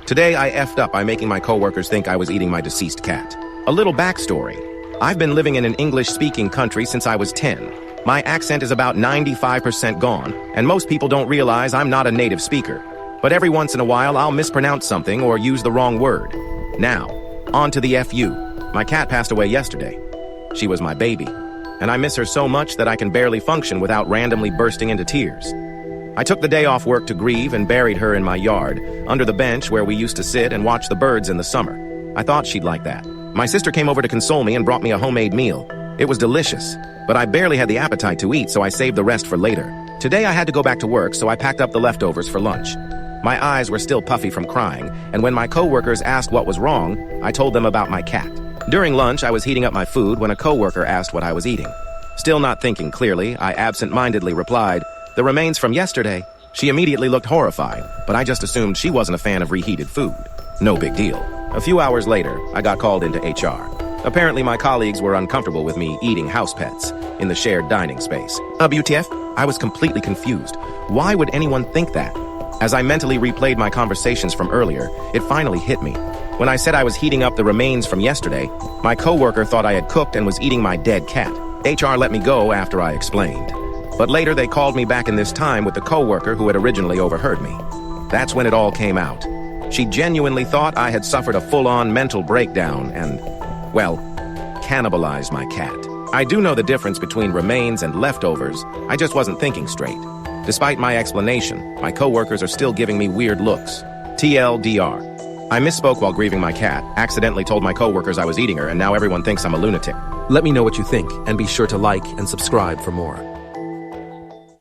Today I effed up by making my coworkers think I was eating my deceased cat. A little backstory. I've been living in an English-speaking country since I was 10. My accent is about 95% gone, and most people don't realize I'm not a native speaker. But every once in a while I'll mispronounce something or use the wrong word. Now, on to the FU. My cat passed away yesterday. She was my baby, and I miss her so much that I can barely function without randomly bursting into tears. I took the day off work to grieve and buried her in my yard, under the bench where we used to sit and watch the birds in the summer. I thought she'd like that. My sister came over to console me and brought me a homemade meal. It was delicious, but I barely had the appetite to eat, so I saved the rest for later. Today I had to go back to work, so I packed up the leftovers for lunch. My eyes were still puffy from crying, and when my coworkers asked what was wrong, I told them about my cat. During lunch, I was heating up my food when a coworker asked what I was eating. Still not thinking clearly, I absent-mindedly replied, "The remains from yesterday." She immediately looked horrified, but I just assumed she wasn't a fan of reheated food. No big deal. A few hours later, I got called into HR. Apparently, my colleagues were uncomfortable with me eating house pets in the shared dining space. WTF? I was completely confused. Why would anyone think that? As I mentally replayed my conversations from earlier, it finally hit me. When I said I was heating up the remains from yesterday, my coworker thought I had cooked and was eating my dead cat. HR let me go after I explained. But later they called me back in this time with the coworker who had originally overheard me. That's when it all came out. She genuinely thought I had suffered a full-on mental breakdown and, well, cannibalized my cat. I do know the difference between remains and leftovers. I just wasn't thinking straight. Despite my explanation, my coworkers are still giving me weird looks. TLDR. I misspoke while grieving my cat, accidentally told my coworkers I was eating her, and now everyone thinks I'm a lunatic. Let me know what you think, and be sure to like and subscribe for more.